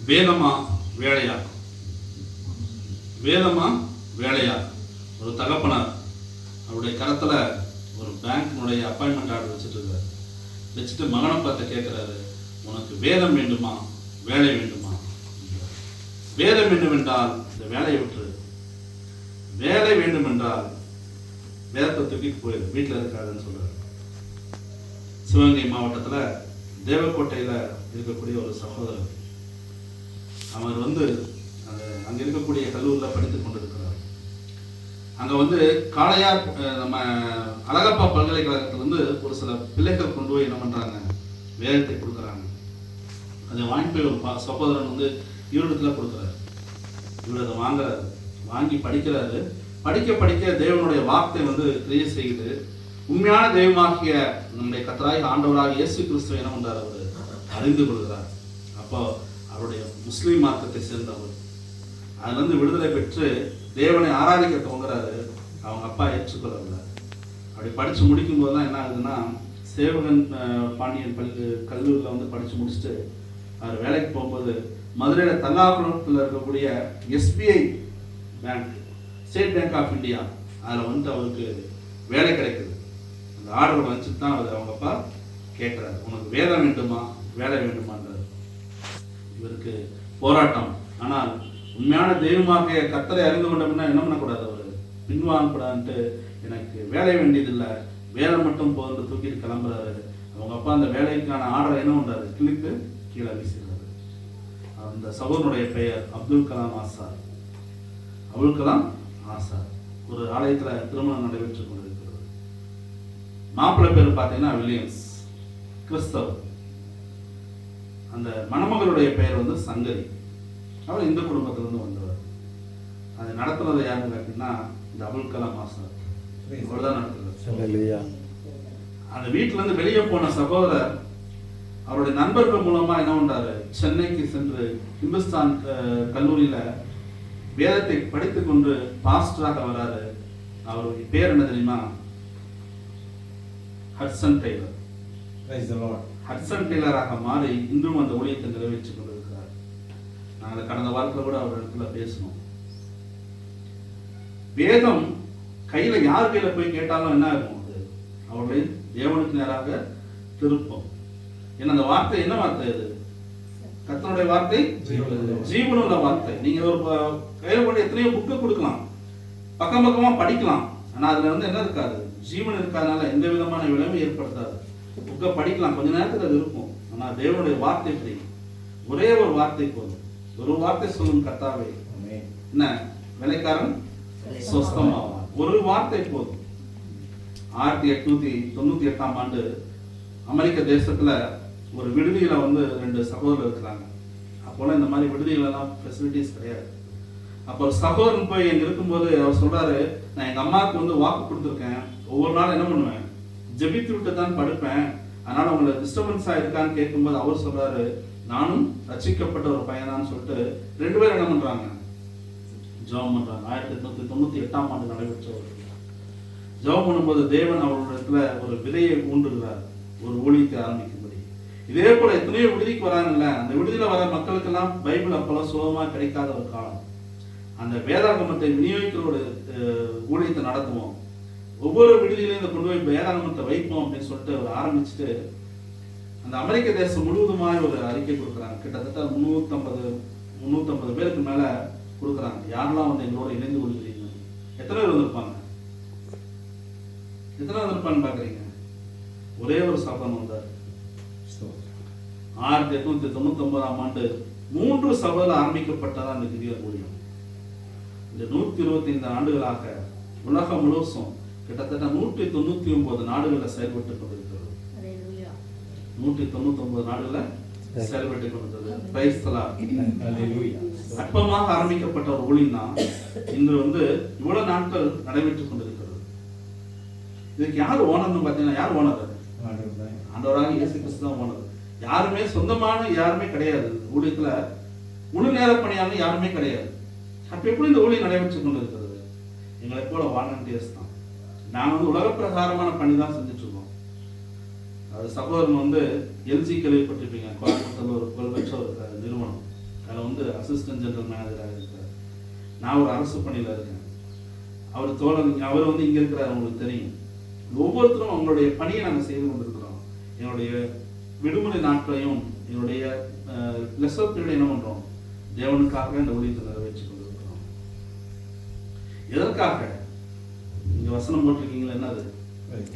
வேதமா வேலையா? வேதமா வேலையா? ஒரு தகப்பனார் அவருடைய கரத்தில் ஒரு பேங்க்னுடைய அப்பாயின்மெண்ட் ஆர்டர் வச்சுட்டு மகனை பார்த்து கேட்குறாரு, உனக்கு வேதம் வேண்டுமா வேலை வேண்டுமா? வேதம் வேண்டும் என்றால் இந்த வேலையை விட்டுரு, வேலை வேண்டும் என்றால் வேதத்தை தூக்கிட்டு போயிரு, வீட்டில் இருக்காதுன்னு சொல்றாரு. சிவகங்கை மாவட்டத்தில் தேவக்கோட்டையில் இருக்கக்கூடிய ஒரு சகோதரர், அவர் அங்கே இருக்கக்கூடிய கல்லூரியில் படித்துக் கொண்டிருக்கிறார். அங்கே காளையார் நம்ம அழகப்பா பல்கலைக்கழகத்திலிருந்து ஒரு சில பிள்ளைகள் கொண்டு போய் என்ன பண்ணுறாங்க, வேதத்தை கொடுக்குறாங்க. அதை வாங்கி போய் ஒரு சகோதரன் இவரிடத்துல கொடுக்குறாரு. இவர் அதை வாங்குறாரு, வாங்கி படிக்கிறாரு. படிக்க படிக்க தேவனுடைய வார்த்தை கிரியை செய்யுது. உண்மையான தெய்வமாகிய நம்முடைய கர்த்தராகிய ஆண்டவராக இயேசு கிறிஸ்துவை என்ன பண்றாரு, அவர் அறிந்து கொள்கிறார். அப்போ அவருடைய முஸ்லீம் மார்க்கத்தை சேர்ந்தவர் அதுல விடுதலை பெற்று தேவனை ஆராதிக்க துவங்குறாரு. அவங்க அப்பா ஏற்றுக்கொள்ளவில்லை. அப்படி படிச்சு முடிக்கும் போது தான் என்ன ஆகுதுன்னா, சேவகன் பாண்டியன் கல்லூரியில் படிச்சு முடிச்சுட்டு அவர் வேலைக்கு போகும்போது மதுரையில் தல்லாகுளத்தில் இருக்கக்கூடிய SBI bank, State Bank of India, அதில் அவருக்கு வேலை கிடைக்குது. அந்த ஆர்டர் வந்துட்டு தான் அவங்க அப்பா கேட்குறாரு, உனக்கு வேதம் வேண்டுமா வேலை வேண்டுமான்றார். இவருக்கு போராட்டம். ஆனால் உண்மையான தெய்வமாக கர்த்தரை அறிந்து கொண்டோம்னா என்ன பண்ணக்கூடாது, அவர் பின்வாங்கக்கூடாதுன்ட்டு எனக்கு வேலை வேண்டியதில்லை, வேலை மட்டும் போதும் தூக்கிட்டு கிளம்புறாரு. அவங்க அப்பா அந்த வேலைக்கான ஆர்டரை என்ன பண்றாரு, கிளிக்கு கீழே வீசுறாரு. அந்த சகோதரனுடைய பெயர் அப்துல் கலாம் ஆசாத். அப்துல் கலாம் ஆசாத் ஒரு ஆலயத்தில் திருமணம் நடைபெற்றுக் கொண்டிருக்கிறது. மாப்பிள்ளை பேர் பார்த்தீங்கன்னா வில்லியம்ஸ், கிறிஸ்தவர். அந்த மணமகளுடைய பெயர் சங்கரி. அவர் இந்த குடும்பத்திலிருந்து வந்தவர். அதை நடத்துறது யாருன்னு கேட்டீங்கன்னா இந்த அப்துல் கலாம் ஆசாத் தான் நடத்துறாரு. அந்த வீட்டிலேருந்து வெளியே போன சகோதரர் அவருடைய நண்பர்கள் மூலமா என்ன பண்றாரு, சென்னைக்கு சென்று இந்துஸ்தான் கல்லூரியில வேதத்தை படித்துக் கொண்டு பாஸ்டராக வராரு. அவருடைய பேர் என்ன தெரியுமா, ஹட்சன் டெய்லர். ஹட்சன் டெய்லராக மாறி இன்றும் அந்த ஊழியத்தை நிறைவேற்றிக் கொண்டிருக்கிறார். நாங்கள் கடந்த வாரத்தில் கூட அவர் இடத்துல பேசணும். வேதம் கையில யார் கையில போய் கேட்டாலும் என்ன இருக்கும், அது அவர்களை தேவனுக்கு நேராக திருப்பம். ஏன்னா அந்த வார்த்தை என்ன வார்த்தை, அது கர்த்தருடைய வார்த்தை, ஜீவனுள்ள வார்த்தை. நீங்க ஒரு கையில போட்டு எத்தனையோ புக்கு கொடுக்கலாம், பக்கம் பக்கமா படிக்கலாம், ஆனா அதுல என்ன இருக்காது, ஜீவன் இருக்காதனால எந்த விதமான விளைவும் ஏற்படுத்தாது. புக்கை படிக்கலாம், கொஞ்ச நேரத்துக்கு அது இருக்கும். ஆனா தேவனுடைய வார்த்தை எப்படி, ஒரே ஒரு வார்த்தை போதும். ஒரு வார்த்தை சொல்லும் கர்த்தாவே, என்ன வேலைக்காரன் சொஸ்தமாவான். ஒரு வார்த்தை போதும். 1898ஆம் ஆண்டு அமெரிக்க தேசத்துல ஒரு விடுதியில 2 சகோதரர் இருக்கிறாங்க. அப்போலாம் இந்த மாதிரி விடுதிகளெல்லாம் ஃபெசிலிட்டிஸ் கிடையாது. அப்போ ஒரு சகோதரன் போய் எங்க இருக்கும்போது அவர் சொல்றாரு, நான் எங்க அம்மாவுக்கு வாக்கு கொடுத்துருக்கேன், ஒவ்வொரு நாளும் என்ன பண்ணுவேன், ஜெபித்து விட்டு தான் படுப்பேன், அதனால உங்களுக்கு டிஸ்டர்பன்ஸா இருக்கான்னு கேட்கும்போது அவர் சொல்றாரு, நானும் ரட்சிக்கப்பட்ட ஒரு பையனான்னு சொல்லிட்டு 2 பேரும் என்ன பண்றாங்க, ஜெபம் பண்றாங்க. 1898ஆம் ஆண்டு நடைபெற்ற ஒரு ஜெபம் பண்ணும்போது தேவன் அவர்களிடத்துல ஒரு விதையை ஊன்றுகிறார், ஒரு ஊழியத்தை ஆரம்பிக்கும்படி. இதே போல எத்தனையோ விடுதிக்கு வராங்கல்ல, அந்த விடுதியில வர மக்களுக்கெல்லாம் பைபிள் அப்பெல்லாம் சுலபமா கிடைக்காத ஒரு காலம். அந்த வேதாகமத்தை விநியோகிக்கிற ஒரு ஊழியத்தை நடத்துவோம், ஒவ்வொரு விடுதியிலையும் இதை கொண்டு போய் வேதாகமத்தை வைப்போம் அப்படின்னு சொல்லிட்டு அவர் ஆரம்பிச்சுட்டு அந்த அமெரிக்க தேசம் முழுவதுமாய் ஒரு அறிக்கை கொடுக்குறாங்க. கிட்டத்தட்ட 350 பேருக்கு மேல கொடுக்குறாங்க. யாரெல்லாம் எங்களோட இணைந்து கொள்கிறீங்க, எத்தனை பேர் வந்திருப்பாங்க, எத்தனை வந்திருப்பான்னு பாக்குறீங்க? ஒரே ஒரு சபதம் வந்தார். 1899ஆம் ஆண்டு 3 சபையில் ஆரம்பிக்கப்பட்டதா அந்த கிரியர் ஊழியம். இந்த 125 ஆண்டுகளாக உலகம் முழுவதும் கிட்டத்தட்ட 199 நாடுகளில் செயல்பட்டுக் கொண்டிருக்கிறது. 199 நாடுகளில் செயல்பட்டுக் கொண்டிருக்கிறது. Praise the Lord. அற்பமாக ஆரம்பிக்கப்பட்ட ஒரு ஊழியம் தான் இன்று இவ்வளவு நாட்கள் நடைபெற்றுக் கொண்டிருக்கிறது. இதுக்கு யார் ஓனர்னு பார்த்தீங்கன்னா, யார் ஓனர்? ஆண்டவராக இயேசு கிறிஸ்து தான் ஓனர். யாருமே சொந்தமான யாருமே கிடையாது. ஊழியத்துல முழு நேர பணியாளர் யாருமே கிடையாது. அப்ப எப்படி இந்த ஊழியம் நடைபெற்றுக் கொண்டிருக்கிறது? எங்களை போல வாலண்டியர்ஸ் தான். நாங்கள் உலக பிரகாரமான பணி தான் செஞ்சுட்டு இருக்கோம். அது சகோதரன் LG கேள்விப்பட்டிருப்பீங்க, கோயம்புத்தூர்ல ஒரு புகழ்பெற்ற ஒரு நிறுவனம். அதில் வந்து அசிஸ்டன்ட் ஜெனரல் மேனேஜராக இருக்கிறார். நான் ஒரு அரசு பணியில் இருக்கேன். அவர் தோழர், அவர் வந்து இங்கே இருக்கிறார், உங்களுக்கு தெரியும். ஒவ்வொருத்தரும் அவங்களுடைய பணியை நாங்கள் செய்து கொண்டிருக்கிறோம். என்னுடைய விடுமுறை நாட்களையும் என்னுடைய லெசர் பீரியட் என்ன பண்ணுறோம், தேவனுக்காக இந்த ஊழியத்தை நிறைவேற்றி கொண்டிருக்கிறோம். எதற்காக? இங்கே வசனம் போட்டிருக்கீங்களா, என்னது?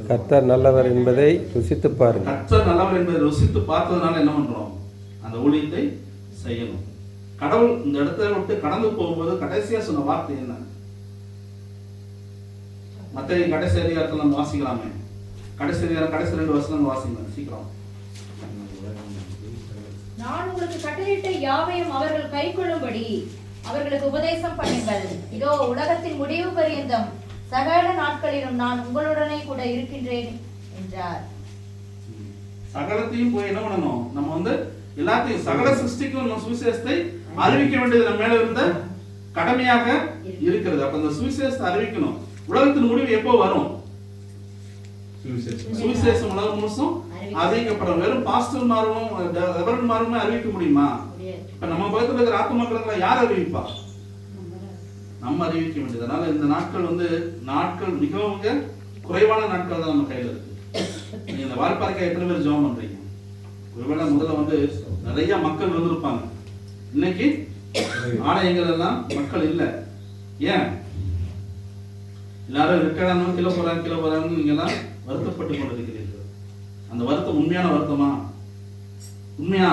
கர்த்தர் நல்லவர் என்பதை ருசித்து பாருங்கள். கர்த்தர் நல்லவர் என்பதை ருசித்து பார்த்ததுனால என்ன பண்றோம், அந்த ஊழியத்தை செய்யணும். கடவுள் இந்த இடத்தை விட்டு கடந்து போகும்போது கடைசியா சொன்ன வார்த்தை என்ன? மத்திய கடைசி அதிகாரத்தில் நம்ம வாசிக்கலாமே. கடைசி அதிகாரம் கடைசி 2 வசனம் வாசிக்கலாம் சீக்கிரம். நான் உங்களுக்கு கட்டளையிட்ட யாவையும் அவர்கள் கைக்கொள்ளும்படி அவர்களுக்கு உபதேசம் பண்ணுங்கள். இதோ உலகத்தின் முடிவு பரியந்தம் சகல நாட்களிலும் நான் உங்களுடனே கூட இருக்கின்றேன் என்றார். சகலத்தையும் போய் என்ன பண்ணணும், நம்ம வந்து எல்லாத்தையும் சகல சிருஷ்டிக்கும் நம்ம சுவிசேஷத்தை அறிவிக்க வேண்டியது நம்ம மேல இருந்த கடமையாக இருக்கிறது. அப்ப இந்த சுவிசேஷத்தை அறிவிக்கணும். உலகத்தின் முடிவு எப்போ வரும்? சுவிசேஷம் உலகம் முழுசும் அறிவிக்கப்படும். வெறும் பாஸ்டர் மாறும் ரெவரண்ட் மாறுமே அறிவிக்க முடியுமா? இப்ப நம்ம பக்கத்துல இருக்கிற ஆத்துமாக்களை யார் அறிவிப்பா? நம்ம அறிவிக்க வேண்டியது. அதனால இந்த நாட்கள் வந்து நாட்கள் மிகவும் குறைவான நாட்கள் தான் நம்ம கையில இருக்கு. நீங்க இந்த வால்பாறைக்கு எத்தனை பேர் ஜெபம் பண்றீங்க? ஒருவேளை முதல்ல வந்து நிறைய மக்கள் வந்திருப்பாங்க. இன்னைக்கு ஆலயங்கள் எல்லாம் மக்கள் இல்லை. ஏன்? எல்லாரும் ரிட்டையர்ட் கிலோ போறாங்க நீங்க எல்லாம் வருத்தப்பட்டு கொண்டிருக்கிறீர்கள். அந்த வருத்தம் உண்மையான வருத்தமா? உண்மையா?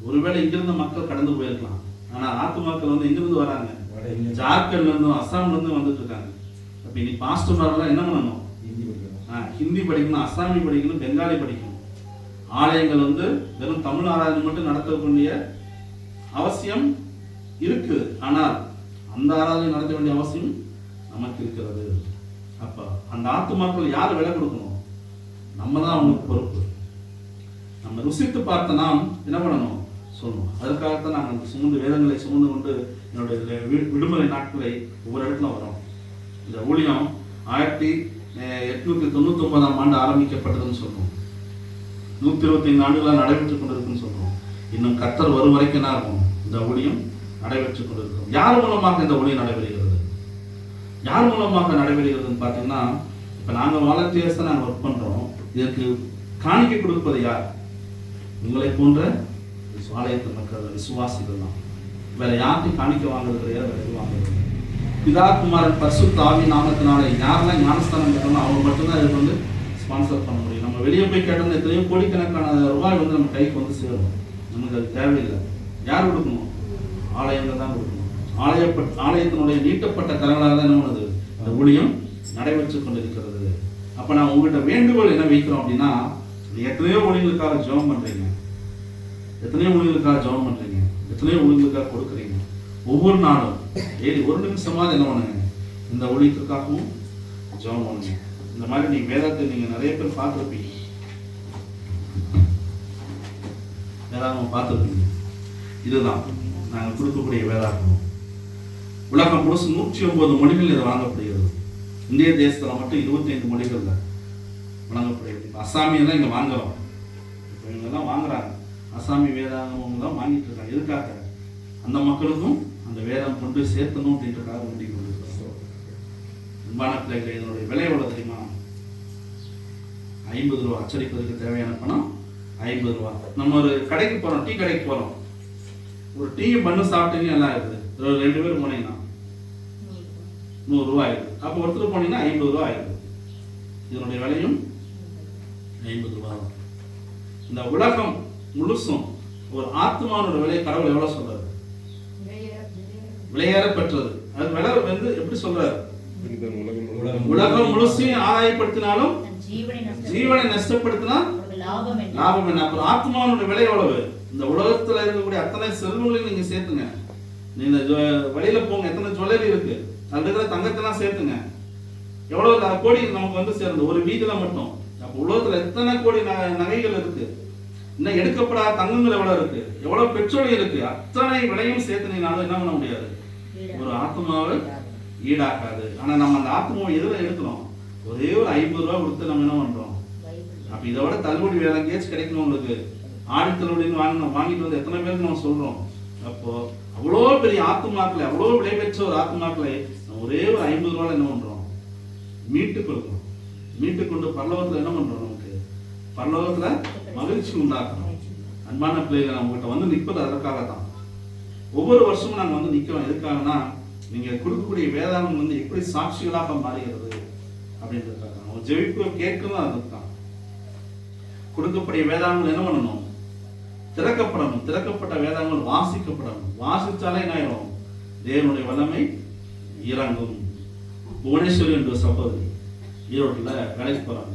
ஒருவேளை இங்கிருந்து மக்கள் கடந்து போயிருக்கலாம். ஆனா ஆத்துமாக்கள் வந்து எங்கிருந்து வராங்க? ஜார்க்கண்ட்ல இருந்தும் அஸ்ஸாம்ல இருந்தும் வந்துட்டு இருக்காங்க. அப்ப இன்னைக்கு பாஸ்டர்மாரெல்லாம் என்ன பண்ணணும்? ஹிந்தி படிக்கணும், அஸ்ஸாமி படிக்கணும், பெங்காலி படிக்கணும். ஆலயங்கள் வந்து வெறும் தமிழ் ஆராதனை மட்டும் நடத்தக்கூடிய அவசியம் இருக்கு. ஆனால் அந்த ஆராதனை நடத்த வேண்டிய அவசியம் நமக்கு இருக்கிறது. அப்ப அந்த ஆத்துமாக்கள் யார் விலை கொடுக்கணும்? நம்ம தான் அவங்களுக்கு பொறுப்பு. நம்ம ருசித்து பார்த்த நாம் என்ன பண்ணணும் சொல்லணும். அதுக்காகத்தான் நாங்கள் சுமந்து வேதங்களை சுமந்து கொண்டு என்னுடைய விடுமுறை நாட்களை ஒவ்வொரு இடத்துல வரோம். இந்த ஊழியம் 1899ஆம் ஆண்டு ஆரம்பிக்கப்பட்டதுன்னு சொல்றோம். 125 ஆண்டுகளாக நடைபெற்றுக் கொண்டிருக்குன்னு சொல்றோம். இன்னும் கர்த்தர் வரும் வரைக்கும் என்ன ஆகும்? இந்த ஊழியம் நடைபெற்றுக் கொண்டிருக்கும். யார் மூலமாக இந்த ஊழியம் நடைபெறுகிறது? யார் மூலமாக நடைபெறுகிறதுன்னு பார்த்தீங்கன்னா, இப்போ நாங்கள் வாலண்டியர்ஸை நாங்கள் ஒர்க் பண்ணுறோம். இதற்கு காணிக்கை கொடுப்பது யார்? உங்களை போன்ற ஆலயத்து மக்கள், விசுவாசிகள் தான். வேற யார்த்தையும் காணிக்கை வாங்குறது கிடையாது, வேற எதுவும் வாங்குறது. பிதா குமாரன் பரிசுத்த ஆவி நாமத்தினால யாரெல்லாம் ஞானஸ்தானம் கேட்டோம்னா அவங்க மட்டும்தான் இதுக்கு வந்து ஸ்பான்சர் பண்ண முடியும். நம்ம வெளியே போய் கேட்டோம்னா எத்தனையோ கோடிக்கணக்கான ரூபாய் வந்து நம்ம கைக்கு வந்து சேரும். நமக்கு அது தேவையில்லை. யார் கொடுக்கணும்? ஆலயங்கள் தான் கொடுக்கணும். ஆலயத்தினுடைய நீட்டப்பட்ட கரங்களாக தான் என்ன பண்ணுது இந்த ஊழியம் நடைபெற்றுக் கொண்டிருக்கிறது. அப்ப நான் உங்ககிட்ட வேண்டுகோள் என்ன வைக்கிறோம் அப்படின்னா, எத்தனையோ ஊழியர்களுக்காக ஜெபம் பண்றீங்க, எத்தனையோ ஊழியர்களுக்காக ஜெபம் பண்றீங்க, எத்தனையோ ஊழியர்களுக்காக கொடுக்குறீங்க. ஒவ்வொரு நாளும் டெய்லி 1 நிமிஷமாவது என்ன பண்ணுங்க, இந்த ஊழியத்துக்காகவும் ஜெபம் பண்ணுங்க. இந்த மாதிரி நீங்க வேதத்தை நீங்க நிறைய பேர் பார்த்துருப்பீங்க, வேதாகமம் பார்த்துருப்பீங்க. இதுதான் நாங்கள் கொடுக்கக்கூடிய வேதாகமம். உலகம் முழுசு 109 மொழிகள் இது வழங்கப்படுகிறது. இந்திய தேசத்தில் மட்டும் 25 மொழிகள்ல வழங்கப்படுகிறது. அசாமியெல்லாம் இங்கே வாங்குறோம். இப்போ இவங்கெல்லாம் வாங்குறாங்க. அசாமி வேதாகமம் தான் வாங்கிட்டு இருக்காங்க. எதுக்காக? அந்த மக்களுக்கும் அந்த வேதம் கொண்டு சேர்த்தணும் அப்படின்றக்காக வேண்டி கொண்டிருக்கிறோம். அன்பான பிள்ளைகளை, இதனுடைய விலை எவ்வளோ தெரியுமா? 50 ரூபா. அச்சடிப்பதற்கு தேவையான பணம் 50 ரூபா. நம்ம ஒரு கடைக்கு போகிறோம், டீ கடைக்கு போகிறோம். ஒரு டீ பண்ணு சாப்பிட்டீங்க எல்லாம் இருக்குது. 2 பேர் போனீங்கன்னா 100 ரூபா ஆயிடுது. அப்போ ஒருத்தர் போனீங்கன்னா 50 ரூபா ஆயிடுது. இதனுடைய விலையும் 50 ரூபா தான். இந்த உலகம் முழுசும் ஒரு ஆத்மானோட விலை கடவுள் எவ்வளவு சொல்றாரு? விலையேற பெற்றது. அது விலை வந்து எப்படி சொல்றாரு? உலகம் முழுசையும் ஆதாயப்படுத்தினாலும் ஜீவனை நஷ்டப்படுத்தினா லாபம் என்ன? அப்புறம் ஆத்மானோட விலை எவ்வளவு? இந்த உலகத்துல இருக்கக்கூடிய அத்தனை செல்வங்களையும் நீங்க சேர்த்துங்க. நீங்க வெளியில போங்க, எத்தனை ஜுவல்லரி இருக்கு, அதுல இருக்கிற தங்கத்தெல்லாம் சேர்த்துங்க. எவ்வளவு கோடி நமக்கு வந்து சேர்ந்து ஒரு வீதியில மட்டும். அப்ப உலகத்துல எத்தனை கோடி நகைகள் இருக்கு, இன்னும் எடுக்கப்படாத தங்கங்கள் எவ்வளவு இருக்கு, எவ்வளவு பெட்ரோல் இருக்கு. அத்தனை விலையும் சேர்த்துனீங்கனாலும் என்ன பண்ண முடியாது, ஒரு ஆத்மாவை ஈடாக்காது. ஆனா நம்ம அந்த ஆத்மாவை எதுல எடுக்கிறோம்? ஒரே ஒரு 50 ரூபா கொடுத்து நம்ம என்ன பண்றோம்? அப்ப இதோட தள்ளுபடி வேற எங்கேயாச்சும் கிடைக்கணும் உங்களுக்கு? ஆடி தள்ளுபடின்னு வாங்கிட்டு வந்து எத்தனை பேருக்கு நம்ம சொல்றோம்? அப்போ அவ்வளோ பெரிய ஆத்துமாக்களை, அவ்வளோ விலை பெற்ற ஒரு ஆத்துமாக்களை நம்ம ஒரே ஒரு 50 ரூபாய் என்ன பண்றோம், மீட்டு கொடுக்கிறோம். மீட்டு கொண்டு பரலோகத்துல என்ன பண்றோம், நமக்கு பரலோகத்துல மகிழ்ச்சி உண்டாக்கணும். அன்பான பிள்ளைகளை நம்மகிட்ட வந்து நிற்பது அதற்காக தான். ஒவ்வொரு வருஷமும் நாங்கள் வந்து நிற்கிறோம். எதுக்காகனா நீங்க கொடுக்கக்கூடிய வேதாகம் வந்து எப்படி சாட்சிகளாக மாறுகிறது அப்படின்றதுக்காக. நம்ம ஜெபிப்பு கேட்கணும். அதுதான் கொடுக்கக்கூடிய வேதாகங்கள் என்ன பண்ணணும், திறக்கப்படணும். திறக்கப்பட்ட வேதாகங்கள் வாசிக்கப்படணும். வாசிச்சாலே என்ன ஆயிடும், தேவனுடைய வல்லமை இறங்கும். புவனேஸ்வரி என்ற சகோதரி ஈரோட்டில் வேலைக்கு போறாங்க.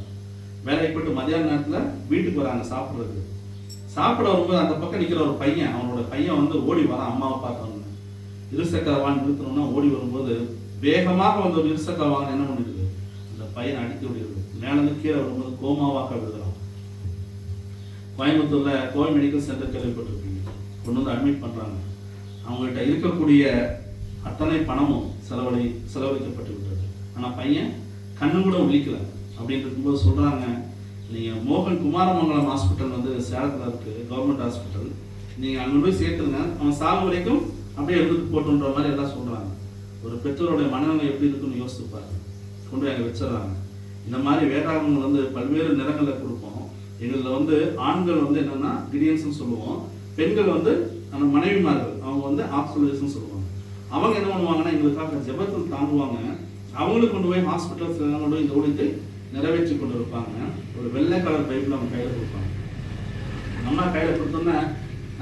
வேலைக்கு போயிட்டு மதியான நேரத்தில் வீட்டுக்கு வராங்க சாப்பிட்றதுக்கு. சாப்பிட வரும்போது அந்த பக்கம் நிற்கிற ஒரு பையன், அவனோட பையன் வந்து ஓடி வரான். அம்மாவை பார்த்தவங்க இருசக்கர வாகனம் நிறுத்தணும்னா ஓடி வரும்போது வேகமாக வந்து ஒரு இருசக்கர வாகனம் என்ன பண்ணிடுது, அந்த பையனை அடித்து விடுகிறது. மேலேருந்து கீழே வரும்போது கோமாவாக விழுகிறான். கோயம்புத்தூர்ல கோவை மெடிக்கல் சென்டர் கேள்விப்பட்டிருப்பீங்க. கொண்டு வந்து அட்மிட் பண்றாங்க. அவங்ககிட்ட இருக்கக்கூடிய அத்தனை பணமும் செலவழிக்கப்பட்டு விட்டது. ஆனா பையன் கண்ணு கூட விழிக்கல. அப்படின்னு இருக்கும்போது சொல்றாங்க, நீங்க மோகன் குமாரமங்கலம் ஹாஸ்பிட்டல் வந்து சேலத்துல இருக்கு, கவர்மெண்ட் ஹாஸ்பிட்டல், நீங்க அங்க போய் சேர்த்துருங்க, அவன் சாகு வரைக்கும் அப்படியே எடுத்துட்டு போட்டுன்ற மாதிரி எல்லாம் சொல்றாங்க. ஒரு பெற்றோருடைய மனநிலை எப்படி இருக்குன்னு யோசித்து பாருங்க. கொண்டு போய் அங்கே வச்சிடறாங்க. இந்த மாதிரி வேதாகங்கள் வந்து பல்வேறு நிறங்களில் கொடுப்போம். எங்களில் வந்து ஆண்கள் வந்து என்னன்னா கிரியன்ஸ்ன்னு சொல்லுவோம், பெண்கள் வந்து அந்த மனைவிமார்கள் அவங்க வந்து ஆப்சல்யூஷன் சொல்லுவாங்க. அவங்க என்ன பண்ணுவாங்கன்னா எங்களுக்காக ஜெபத்தில் தாங்குவாங்க. அவங்களுக்கு கொண்டு போய் ஹாஸ்பிட்டல்ஸ் கொண்டு போய் இந்த ஊழியத்தை நிறைவேற்றி கொண்டு இருப்பாங்க. ஒரு வெள்ளை கலர் பைபிள் அவங்க கையில் கொடுப்பாங்க. நம்ம கையில் கொடுத்தோன்னே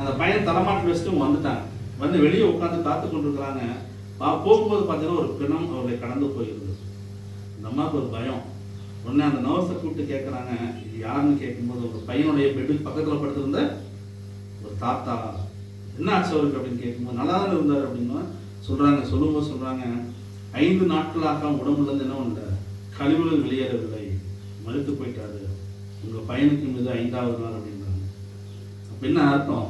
அந்த பையன் தலைமாட்டு வச்சுட்டு வந்துட்டாங்க. வந்து வெளியே உட்காந்து காத்து கொண்டு இருக்கிறாங்க. போகும்போது பார்த்தீங்கன்னா ஒரு பிணம் அவர்களை கடந்து போயிருது. இந்த அம்மாவுக்கு ஒரு பயம். உடனே அந்த நர்ஸை கூப்பிட்டு கேட்குறாங்க, இது யாருன்னு கேட்கும்போது ஒரு பையனுடைய பெட்டுக்கு பக்கத்தில் படுத்திருந்த ஒரு தாத்தா. என்ன ஆச்சு அவருக்கு அப்படின்னு கேட்கும்போது நல்லா தான் இருந்தார் அப்படின்னு சொல்றாங்க. சொல்லும்போது சொல்றாங்க, 5 நாட்களாக உடம்புலேருந்து என்ன பண்ணல, கழிவுகள் வெளியேறவில்லை, மறுத்து போயிட்டாரு. உங்க பையனுக்கு மீது 5வது நாள் அப்படின்றாங்க. அப்ப என்ன அர்த்தம்,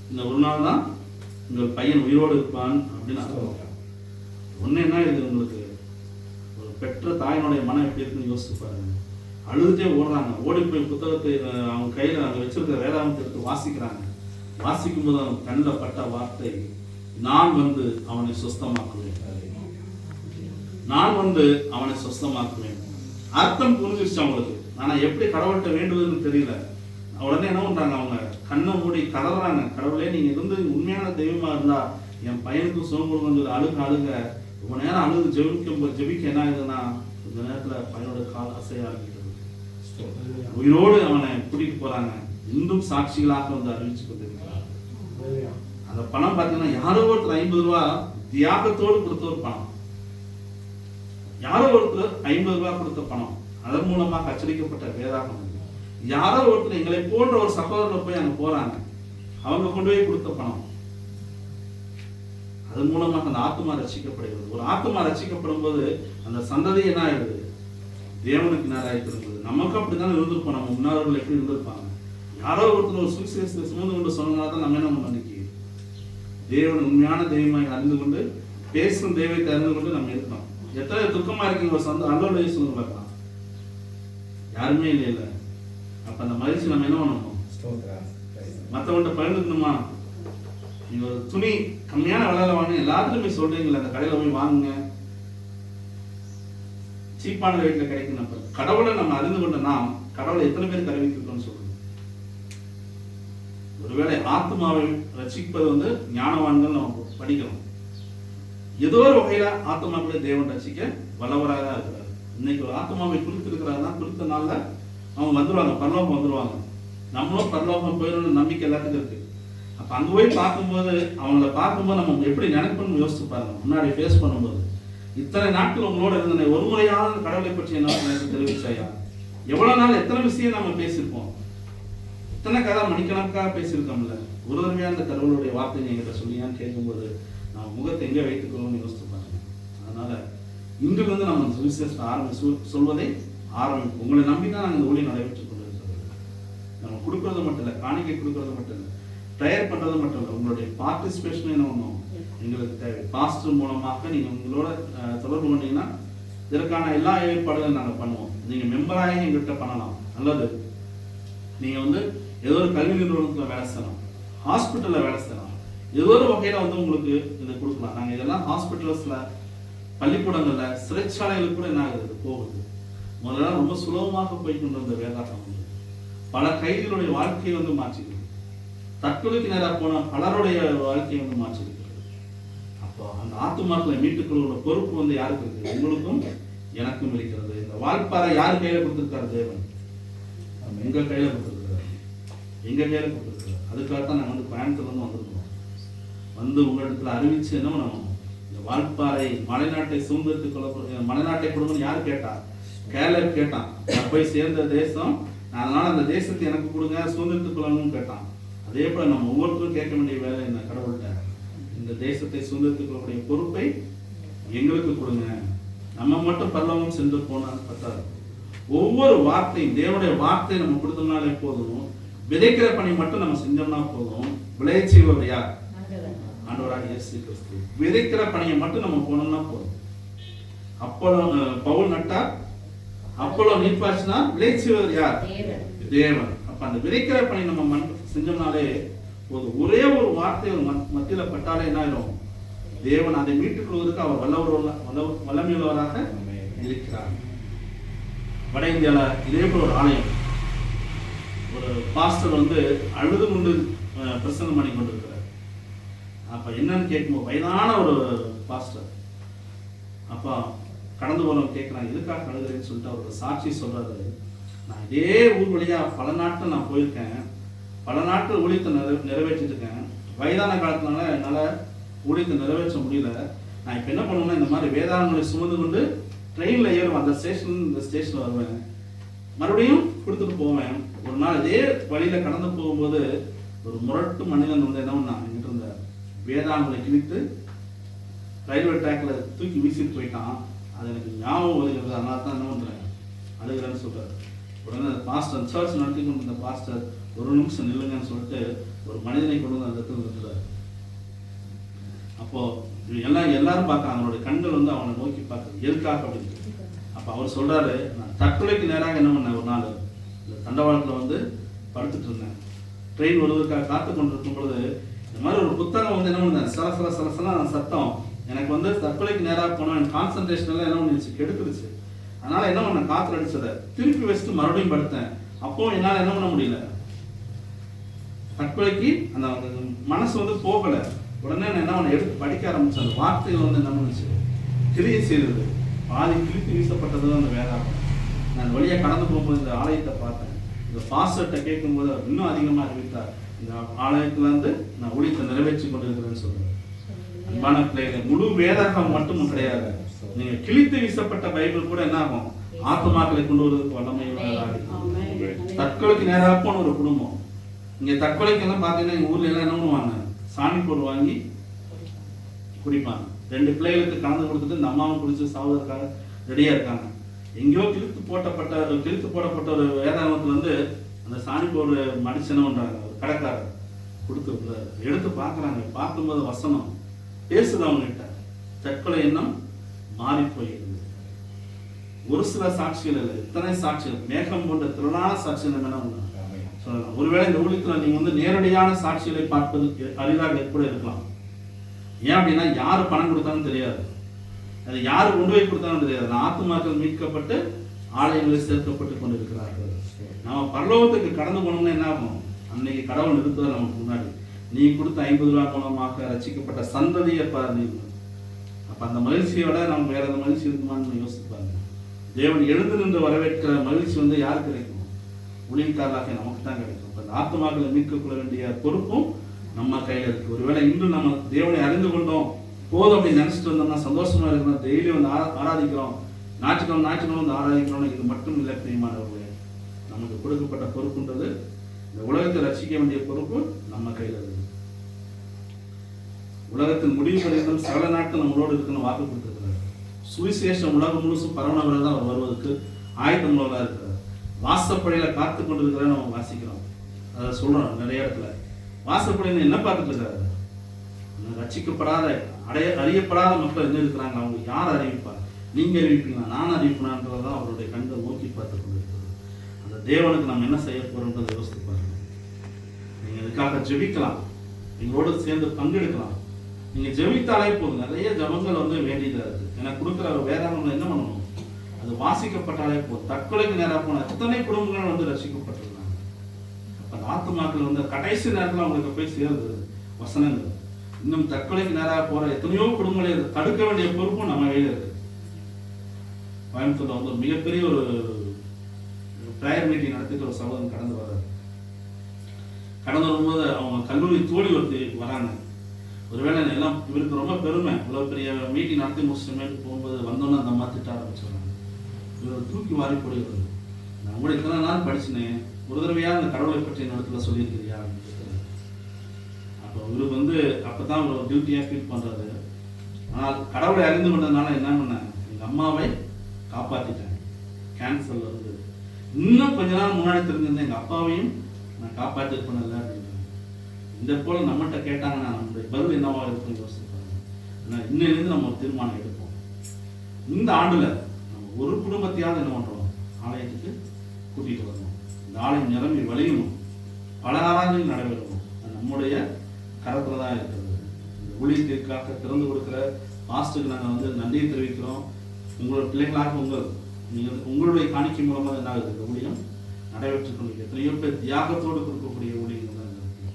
இந்த ஒரு நாள் தான் உங்கள் பையன் உயிரோடு இருப்பான் அப்படின்னு அர்த்தம். ஒன்னு என்ன இருக்குது, உங்களுக்கு ஒரு பெற்ற தாயினுடைய மனம் எப்படி இருக்குன்னு யோசிச்சு பாருங்க. அழுதுட்டே ஓடுறாங்க. ஓடி போய் புத்தகத்தை அவங்க கையில அங்கே வச்சிருக்கிற வேதாகமத்தை எடுத்து வாசிக்கிறாங்க. வாசிக்கும் போது அவங்க கண்ணில் பட்ட வார்த்தை, நான் வந்து அவனை சுஸ்தமாக்குவேன், நான் வந்து அவனை சுஸ்தமாக்குவேன். அர்த்தம் புரிஞ்சிருச்சு அவங்களுக்கு. ஆனா எப்படி கடவுள்கிட்ட வேண்டுவதுன்னு தெரியல. உடனே என்ன பண்றாங்க, அவங்க கண்ணை மூடி கதறாங்க, கடவுளே நீங்க இருந்து உண்மையான தெய்வமா இருந்தா என் பையனுக்கு சுகம் கொடுங்க. அழுக ரொம்ப நேரம் அழுது ஜெபிக்க என்ன ஆகுதுன்னா, கொஞ்ச நேரத்துல பையனோட கால் அசைய ஆரம்பிக்கிறது. உயிரோடு அவனை கூட்டிட்டு போறாங்க. இன்னும் சாட்சிகளாக வந்து அறிவிச்சு கொண்டிருக்கிறார். அந்த பணம் பார்த்தீங்கன்னா யாரோ ஒருத்தர் 50 ரூபாய் தியாகத்தோடு கொடுத்த ஒரு பணம். யாரோ ஒருத்தர் 50 ரூபாய் கொடுத்த பணம். அதன் மூலமாக அச்சடிக்கப்பட்ட வேதாகம். யாரோ ஒருத்தர் எங்களை போன்ற ஒரு சகோதரர் போய் அங்க போறாங்க, அவங்க கொண்டு போய் கொடுத்த பணம். அதன் மூலமாக அந்த ஆத்மா ரட்சிக்கப்படுகிறது. ஒரு ஆத்மா ரட்சிக்கப்படும் போது அந்த சந்ததி என்ன ஆயிடுது, தேவனுக்கு நேராயிருக்கிறது. நமக்கு அப்படித்தான் இருந்திருப்போம். நம்ம முன்னோர்கள் எப்படி இருந்திருப்பாங்க. யாரோ ஒருத்தர் ஒரு சுவிசேஷத்தை சுமந்து கொண்டு சொன்னதால தான் நம்ம என்ன பண்ண இன்னைக்கு தேவன் உண்மையான தெய்வமாக அறிந்து கொண்டு பேசும் தெய்வத்தை அறிந்து கொண்டு நம்ம இருக்கோம். எத்தனை துக்கமா இருக்கீங்க, ஒரு சொந்த அல்லோட சொல்லுங்க பார்க்கலாம், யாருமே இல்லை. அப்ப அந்த மகிழ்ச்சி நம்ம என்ன பண்ணணும், மற்றவன்கிட்ட பகிர்ந்துக்கணுமா. நீங்க ஒரு துணி கம்மியான விலையில வாங்க, எல்லாத்துலயுமே சொல்றீங்களா அந்த கடையில போய் வாங்குங்க, சீப்பான ரேட்ல கிடைக்கும். கடவுளை நம்ம அறிந்து கொண்ட நாம் கடவுளை எத்தனை பேர் அறிவிக்கிறோம்னு சொல்லுங்க. ஒருவேளை ஆத்மாவை ரட்சிப்பது வந்து ஞானவான்கள் நம்ம படிக்கிறோம். ஏதோ ஒரு வகையில ஆத்மாக்களை தேவன் ரட்சிக்க வல்லவராக இருக்கிறார். இன்னைக்கு ஒரு ஆத்மாவை குறித்திருக்கிறாருன்னா குறித்த நாள்ல அவங்க வந்துருவாங்க, பரலோகம் வந்துருவாங்க. நம்மளும் பரலோகம் போயிடணும்னு நம்பிக்கை எல்லாத்துக்கும் இருக்கு. அப்ப அங்க போய் பார்க்கும்போது அவங்கள பார்க்கும்போது நம்ம எப்படி நினைப்போம்னு யோசிச்சு பாருங்க. முன்னாடி ஃபேஸ் பண்ணும்போது இத்தனை நாட்கள் உங்களோட இருந்த ஒரு முறையாவது கடவுளை பற்றி என்ன தெரிவிச்சாயா, எவ்வளவு நாள் எத்தனை விஷயம் நம்ம பேசியிருப்போம், இத்தனை கதை மணிக்கணக்காக பேசியிருக்கோம்ல. ஒரு தடவையா அந்த கடவுளுடைய வார்த்தை என்கிட்ட சொல்லியான்னு கேட்கும்போது நான் முகத்தை எங்கே வைத்துக்கணும்னு யோசித்து பாருங்க. அதனால இன்று வந்து நம்ம சுவிசேஷத்தை சொல்வதை ஆரம்பிப்போம். உங்களை நம்பி தான் நாங்கள் இந்த ஊழியம் நடைபெற்றுக் கொண்டிருக்கிறது. நம்ம கொடுக்கறது மட்டும் இல்லை, காணிக்கை கொடுக்கறது மட்டும் இல்லை, ப்ரேயர் பண்றது மட்டும் இல்லை, உங்களுடைய பார்ட்டிசிபேஷன் என்ன ஒன்றும் எங்களுக்கு தேவை. பாஸ்டர் மூலமாக நீங்க உங்களோட தொடர்பு பண்ணீங்கன்னா இதற்கான எல்லா ஏற்பாடுகளும் நாங்கள் பண்ணுவோம். நீங்க மெம்பராக எங்கள்கிட்ட பண்ணலாம், அல்லது நீங்க வந்து ஏதோ ஒரு கல்வி நிறுவனத்தில் வேலை செய்யலாம், ஹாஸ்பிட்டலில் வேலை செய்யலாம், ஏதோ ஒரு வகையில வந்து உங்களுக்கு இதை கொடுக்கலாம். நாங்க இதெல்லாம் ஹாஸ்பிட்டல்ஸ்ல, பள்ளிக்கூடங்கள்ல, சிறைச்சாலைகளுக்கு கூட என்ன ஆகுது போகுது. முதல்ல ரொம்ப சுலபமாக போய் கொண்டு வந்த வேதாகம் வந்து பல கைதிகளுடைய வாழ்க்கையை வந்து மாற்றிருக்கு. தற்கொலைக்கு நேராக போன பலருடைய வாழ்க்கையை வந்து மாற்றிருக்கு. அப்போ அந்த ஆத்துமாக்களை மீட்டுக்கொள்ள பொறுப்பு வந்து யாருக்கு இருக்கு? உங்களுக்கும் எனக்கும் இருக்கிறது. இந்த வாழ்ப்பாறை யார் கையில கொடுத்திருக்காரு? தேவன் எங்க கையில கொடுத்திருக்கிறார், எங்க கையில கொடுத்திருக்கிறார். அதுக்காகத்தான் நாங்கள் வந்து கோயம்புத்தூர்ல இருந்து வந்திருக்கோம். வந்து உங்களிடத்துல அறிவிச்சு என்ன பண்ணணும்? இந்த வாழ்ப்பாறை மலைநாட்டை சுதந்திரத்துக் கொள்ள மலைநாட்டை கொடுங்கன்னு யார் கேட்டா? கேலர் கேட்டான். நான் போய் சேர்ந்த தேசம், அதனால அந்த தேசத்தை எனக்கு கொடுங்க, சுதந்திரத்துக் கொள்ளணும்னு கேட்டான். அதே போல நம்ம ஒவ்வொருத்தரும் கேட்க வேண்டிய வேலை என்ன? கடவுள்கிட்ட இந்த தேசத்தை சுதந்திரத்துக் கொள்ளக்கூடிய பொறுப்பை எங்களுக்கு கொடுங்க. நம்ம மட்டும் பரலோகம் சென்று போனால் பத்தாது. ஒவ்வொரு வார்த்தையும் தேவனுடைய வார்த்தையை நம்ம கொடுத்தோம்னாலே போதும். விதைக்கிற பணி மட்டும் நம்ம செஞ்சோம்னா போதும். விளைச்சல் யார்? ஆண்டவராக இயேசு கிறிஸ்து. விதைக்கிற பணியை மட்டும் நம்ம போனோம்னா போதும். அப்போலோ பவுல் நட்டார், அப்போலோ நீர்ப்பாய்ச்சினா, விளைச்சல் யார்? தேவன். அப்ப அந்த விதைக்கிற பணி நம்ம செஞ்சோம்னாலே போதும். ஒரே ஒரு வார்த்தை மத்தியில பட்டாலே என்ன ஆயிடும்? தேவன் அதை மீட்டுக் கொள்வதற்கு அவர் வல்லமையுள்ளவராக இருக்கிறார். வட இந்தியால இதே போல ஒரு ஆலயம், ஒரு பாஸ்டர் வந்து அழுது கொண்டு பிரசங்கம் பண்ணி கொண்டிருக்கிறார். அப்ப என்னன்னு கேட்கும்போது வயதான ஒரு பாஸ்டர், அப்ப கடந்து போனவங்க கேட்கிறாங்க, எதுக்காக அழுகிறேன்னு சொல்லிட்டு அவர் சாட்சி சொல்றாரு. நான் இதே ஊர் வழியா பல நாட்கள் நான் போயிருக்கேன், பல நாட்கள் ஊழியத்தை நிறைவேற்றிட்டு இருக்கேன். வயதான காலத்தினால என்னால ஊழியத்தை நிறைவேற்ற முடியல. நான் இப்ப என்ன பண்ணுவேன்னா, இந்த மாதிரி வேதாகங்களை சுமந்து கொண்டு ட்ரெயின்ல ஏறுவேன், அந்த ஸ்டேஷன் இந்த ஸ்டேஷன்ல வருவேன், மறுபடியும் கொடுத்துட்டு போவேன். ஒரு நாள் இதே வழியில கடந்து போகும்போது ஒரு முரட்டு மனிதன் வந்து என்ன பண்ணான், என்கிட்ட இருந்த வேதாகங்களை கிழித்து ரயில்வே ட்ராக்ல தூக்கி வீசிட்டு போயிட்டான். அது எனக்கு ஞாபகம் வருகிறது, அதனால தான் என்ன பண்றேன், அழுகிறேன்னு சொல்றாரு. உடனே பாஸ்டர், சர்ச் நடத்தி கொண்டு இருந்த பாஸ்டர், ஒரு நிமிஷம் நில்லுங்கன்னு சொல்லிட்டு ஒரு மனிதனை கொண்டு வந்து அந்த இடத்துல இருக்கிறார். அப்போ எல்லாரும் பார்க்க, அவனுடைய கண்கள் வந்து அவனை நோக்கி பார்க்குறது, எதுக்காக அப்படின்னு. அப்போ அவர் சொல்றாரு, நான் தற்கொலைக்கு நேராக என்ன பண்ணேன், ஒரு நாள் இந்த தண்டவாளத்தில் வந்து படுத்துட்டு இருந்தேன். ட்ரெயின் வருவதற்காக காத்து கொண்டு இருக்கும் பொழுது இந்த மாதிரி ஒரு புத்தகம் வந்து என்ன பண்ணேன், சலசல சத்தம் எனக்கு வந்து தற்கொலைக்கு நேராக போனோம். என் கான்சன்ட்ரேஷன் எல்லாம் என்ன பண்ணிடுச்சு, கெடுத்துருச்சு. அதனால என்ன பண்ண, காத்துல அடிச்சதை திருப்பி வச்சுட்டு மறுபடியும் படுத்தேன். அப்போ என்னால் என்ன பண்ண முடியல, தற்கொலைக்கு அந்த மனசு வந்து போகல. உடனே நான் என்ன பண்ண, எடுத்து படிக்க ஆரம்பிச்சேன். அந்த வார்த்தைகள் வந்து என்ன பண்ணுச்சு, கிரியை செய்தது. பாதி கிழித்து வீசப்பட்டது அந்த வேதாகம். நான் வழியாக கடந்து போகும்போது இந்த ஆலயத்தை பார்த்தேன். இந்த பாஸ்டர்கிட்ட கேட்கும்போது அவர் இன்னும் அதிகமாக அறிவித்தார், இந்த ஆலயத்துல இருந்து நான் ஊழியத்தை நிறைவேற்றி கொண்டிருக்கிறேன்னு சொல்றேன். அன்பான பிள்ளைகளை, முழு வேதாகம் மட்டும் கிடையாது, நீங்க கிழித்து வீசப்பட்ட பைபிள் கூட என்ன ஆகும், ஆத்துமாக்களை கொண்டு வருவதற்கு வல்லமையுள்ளதாக இருக்கும். தற்கொலைக்கு நேராக போன ஒரு குடும்பம், இங்க தற்கொலைக்கு எல்லாம் பாத்தீங்கன்னா எங்க ஊர்ல எல்லாம் என்ன பண்ணுவாங்க, சாணி பொருள் வாங்கி குடிப்பாங்க. 2 பிள்ளைகளுக்கு கலந்து கொடுத்துட்டு இந்த அம்மாவும் குடிச்சு சாவதற்காக ரெடியா இருக்காங்க. எங்கேயோ கிழித்து போடப்பட்ட ஒரு வேதாகமத்துல வந்து அந்த சாணி பொருள் மடிச்சு என்ன பண்றாங்க, ஒரு கடைக்காரர் கொடுத்து எடுத்து பாக்குறாங்க. பார்க்கும்போது வசனம் பேசுது அவங்ககிட்ட, தற்கொலை எண்ணம் மாறி போயிருது. ஒரு சில சாட்சிகள் இல்லை, இத்தனை சாட்சிகள், மேகம் போன்ற திரளான சாட்சிகள் என்ன சொல்லலாம். ஒருவேளை இந்த ஊழியத்தில் நீங்க வந்து நேரடியான சாட்சிகளை பார்ப்பது அரிதாக கூட இருக்கலாம். ஏன் அப்படின்னா, யாரு பணம் கொடுத்தாலும் தெரியாது, அது யாரு கொண்டு போய் கொடுத்தாலும் தெரியாது. ஆத்துமாக்கள் மீட்கப்பட்டு ஆலயங்களில் சேர்க்கப்பட்டு கொண்டிருக்கிறார்கள். நம்ம பரலோகத்துக்கு கடந்து போனோம்னா என்ன ஆகும், அன்னைக்கு கடவுள் நிறுத்துவார் நமக்கு முன்னாடி, நீ கொடுத்த 50 ரூபாய் மூலமாக ரசிக்கப்பட்ட சந்ததியை பாரு. அப்ப அந்த மகிழ்ச்சியோட நம்ம வேற எந்த மகிழ்ச்சி இருக்குமான்னு யோசிப்பாங்க. தேவன் எழுந்து நின்று வரவேற்கிற மகிழ்ச்சி வந்து யாருக்கு கிடைக்கும், ஊழியக்காரராக நமக்கு தான் கிடைக்கும். அந்த ஆத்துமாக்களை மீட்கொள்ள வேண்டிய பொறுப்பும் நம்ம கையில இருக்கு. ஒருவேளை இன்று நம்ம தேவனை அறிந்து கொண்டோம் போதும் அப்படின்னு நினைச்சிட்டு வந்தோம்னா சந்தோஷமா இருக்கிறோம், டெய்லி வந்து ஆராதிக்கிறோம், ஞாயிற்றுக்கிழமை வந்து ஆராதிக்கிறோம், இது மட்டும் இல்லை பிரியமானவர்களே. நமக்கு கொடுக்கப்பட்ட பொறுப்புன்றது, இந்த உலகத்தை ரசிக்க வேண்டிய பொறுப்பு நம்ம கையில இருக்கு. உலகத்தின் முடிவு பரியந்தம் சகல நாட்கள் நம்மளோடு இருக்குன்னு வாக்கு கொடுத்திருக்கிறார். சுவிசேஷம் உலகம் முழுசும் பரவணவர்கள் தான் அவர் வருவதற்கு ஆயத்தம் உள்ளவர்களா இருக்கிறார். வாசப்படையில காத்து கொண்டிருக்கிற நம்ம வாசிக்கிறோம், அதை சொல்றோம் நிறைய இடத்துல. வாசப்படையில என்ன பார்த்துட்டு இருக்காரு, ரட்சிக்கப்படாத அறியப்படாத மக்கள் என்ன இருக்கிறாங்க, அவங்க யார் அறிவிப்பார், நீங்க அறிவிப்பீங்களா, நான் அறிவிப்பேனான்றதான் அவருடைய கண்கள் நோக்கி பார்த்து கொண்டிருக்கிறது. அந்த தேவனுக்கு நம்ம என்ன செய்ய போறோம்ன்றதை யோசித்து பாருங்க. நீங்க இதுக்காக ஜெபிக்கலாம், எங்களோடு சேர்ந்து பங்கெடுக்கலாம். நீங்க ஜெபித்தாலே போதும். நிறைய ஜபங்கள் வந்து வேண்டியதா இருக்கு. எனக்கு கொடுக்குற வேதாகமம் என்ன பண்ணணும், அது வாசிக்கப்பட்டாலே போதும். தற்கொலைக்கு நேராக போன எத்தனை குடும்பங்கள் வந்து ரசிக்கப்பட்டிருக்காங்க. அப்ப ஆத்துமாக்கள் வந்து கடைசி நேரத்தில் அவங்களுக்கு போய் சேருது வசனங்கள். இன்னும் தற்கொலைக்கு நேராக போற எத்தனையோ குடும்பங்களை தடுக்க வேண்டிய பொறுப்பும் நம்ம கையில் இருக்கு. கோயம்புத்தூர்ல வந்து மிகப்பெரிய ஒரு ப்ரேயர் மீட்டிங் நடத்திட்டு ஒரு சகோதரன் கடந்து வர்றாரு. கடந்து வரும்போது அவங்க கல்லூரி தோழி ஒருத்தி வராங்க. ஒருவேளை எல்லாம் இவருக்கு ரொம்ப பெருமை, இவ்வளவு பெரிய மீட்டிங் நடத்தி முடிச்சுட்டு போகும்போது வந்தோன்னு அந்த அம்மா திட்ட ஆரம்பிச்சிடுறாங்க. இவர் தூக்கி வாரி போடுகிறது. நான் கூட இத்தனை நாள் படிச்சுனேன், ஒரு தடவையா அந்த கடவுளை பற்றி இடத்துல சொல்லியிருக்கிறியா அப்படின்னு கேட்குறாரு. அப்போ இவருக்கு வந்து அப்பதான் ஒரு டியூட்டியா ஃபீல் பண்றாரு. ஆனால் கடவுளை அறிந்து கொண்டதுனால என்ன பண்ணேன், எங்க அம்மாவை காப்பாத்திட்டேன் கேன்சர்ல இருந்து. இன்னும் கொஞ்ச நாள் முன்னாடி தெரிஞ்சிருந்தேன் எங்க அப்பாவையும் நான் காப்பாற்றிருப்பேன்ல அப்படின்னு. இந்த போல நம்மகிட்ட கேட்டாங்கன்னா நம்மளுடைய பதில் என்னவா இருக்குன்னு யோசிப்பாங்க. ஏன்னா இன்னிலிருந்து நம்ம ஒரு தீர்மானம் எடுப்போம். இந்த ஆண்டுல நம்ம ஒரு குடும்பத்தையாவது என்ன பண்றோம், ஆலயத்துக்கு கூட்டிட்டு வரணும். இந்த ஆலயம் நிரம்பி வழியணும், பல ஆராதனைகள் நடைபெறணும். நம்முடைய கரத்துல தான் இருக்கிறது. இந்த ஊழியத்திற்காக திறந்து கொடுக்கிற பாஸ்டருக்கு நாங்கள் வந்து நன்றியை தெரிவிக்கிறோம். உங்களோட பிள்ளைகளாக உங்களுடைய காணிக்கை மூலமாக என்ன ஆகுது, இந்த ஊழியம் நடைபெற்றுக் கொண்டு எத்தனையோ பேர் தியாகத்தோடு கொடுக்கக்கூடிய ஊழியர்கள் தான் இருக்கு.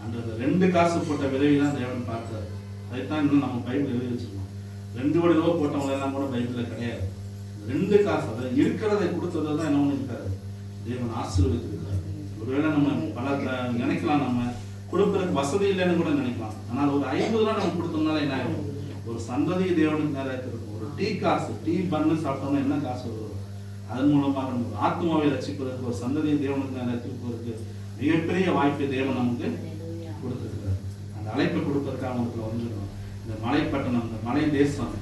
அந்த 2 காசு போட்ட விதவி தான் தேவன் பார்த்தார். அதைத்தான் இன்னும் நம்ம பைபிள் எழுதி வச்சிருக்கோம். 2 கோடி ரூபா போட்டவங்க எல்லாம் கூட பைபிளில் கிடையாது. 2 காசு அதை இருக்கிறதை கொடுத்ததை தான் என்ன பண்ணிருக்காரு, தேவன் ஆசீர்வதித்திருக்காரு. ஒருவேளை நம்ம பல நினைக்கலாம், நம்ம கொடுக்கறதுக்கு வசதி இல்லைன்னு கூட நினைக்கலாம். ஆனால் ஒரு 50 ரூபா நம்ம கொடுத்தோம்னால என்ன ஆகும், ஒரு சந்ததி தேவனுக்கு நேரம் இருக்கும். ஒரு டீ காசு, டீ பண்ணு சாப்பிட்டோம்னா என்ன காசு வரும், அதன் மூலமாக நம்ம ஆத்மாவை ரசிப்பதற்கு, ஒரு சந்ததியை தேவனுக்கு ரசிப்பதற்கு மிகப்பெரிய வாய்ப்பை தேவன் நமக்கு கொடுத்துருக்கிறார். அந்த அழைப்பை கொடுப்பதற்காக அவங்களுக்கு வந்துடும். இந்த மலைப்பட்டணம், இந்த மலை தேசம்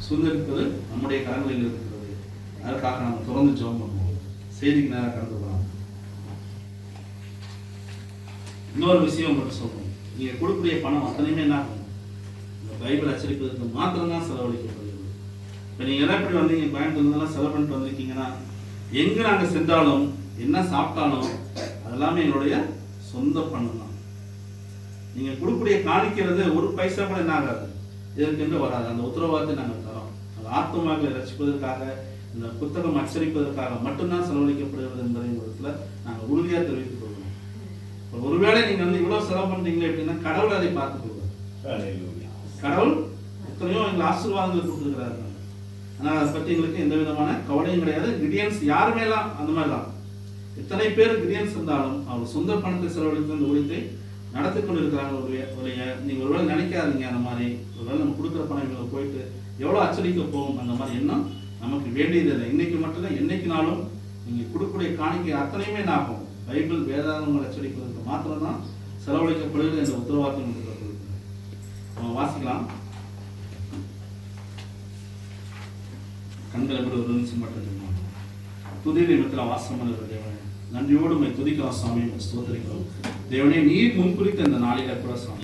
சுதந்திரிப்பது நம்முடைய கரங்களில் இருக்கிறது. அதற்காக நம்ம தொடர்ந்து ஜெபம் பண்ணுவோம். செய்திக்கு நேரம் கடந்து போகலாம். இன்னொரு விஷயம் மட்டும் சொல்றோம், நீங்க கொடுக்கக்கூடிய பணம் அத்தனையுமே என்ன ஆகும், இந்த பைபிள் அச்சடிப்பதற்கு மாத்திரம்தான் செலவழிக்கப்படுகிறது. இப்போ நீங்கள் எல்லாம் எப்படி வந்தீங்க, கோயம்புத்தூர்லாம் செலவு பண்ணிட்டு வந்திருக்கீங்கன்னா, எங்கே நாங்கள் சென்றாலும் என்ன சாப்பிட்டாலும் அதெல்லாமே எங்களுடைய சொந்த பணம் தான். நீங்கள் கொடுக்கக்கூடிய காணிக்கிறது ஒரு பைசா கூட என்ன ஆகாது, இதற்கென்று வராது. அந்த உத்தரவாதத்தை நாங்கள் தரோம். அது ஆத்மாக்களை ரசிப்பதற்காக, இந்த புத்தகம் அச்சடிப்பதற்காக மட்டும்தான் செலவழிக்கப்படுகிறது என்பதை விதத்தில் நாங்கள் உறுதியாக தெரிவித்துக் கொள்வோம். ஒருவேளை நீங்கள் வந்து இவ்வளோ செலவு பண்ணுறீங்களே அப்படின்னா கடவுள் அதை பார்த்துக் கொள்வார். கடவுள் எத்தனையோ எங்களுக்கு ஆசீர்வாதங்கள் கொடுத்துருக்கிறார்கள். ஆனால் அதை பற்றி எங்களுக்கு எந்த விதமான கவலையும் கிடையாது. கிடியன்ஸ் யாருமே எல்லாம் அந்த மாதிரி தான். எத்தனை பேர் கிடியன்ஸ் இருந்தாலும் அவர் சொந்த பணத்தை செலவழித்து அந்த ஊழியத்தை நடத்தி கொண்டு இருக்கிறாங்க. நீங்கள் ஒருவேளை நினைக்காதீங்க, அந்த மாதிரி ஒருவேளை நம்ம கொடுக்குற பணம் இவங்க போயிட்டு எவ்வளோ அச்சடிக்க போகும், அந்த மாதிரி எண்ணம் நமக்கு வேண்டியதில்லை. இன்னைக்கு மட்டும்தான், என்னைக்குனாலும் நீங்கள் கொடுக்கக்கூடிய காணிக்கை அத்தனையுமே ஆகும். பைபிள் வேதாகமங்கள் அச்சடிப்பதற்கு மாத்திரம்தான் செலவழிக்கப்படுகிறது என்ற உத்தரவாதத்தை கொடுக்கிறது. நம்ம வாசிக்கலாம். கண்களை விட ஒரு நிமிஷம் மட்டும் துதி நிமிடத்தில் வாசம் பண்ணுகிற தேவனே, நன்றியோடு துதிக்கலாம் சாமி, ஸ்தோத்திரிக்கிறோம் தேவனே. நீர் முன்குறித்த இந்த நாளில கூட சாமி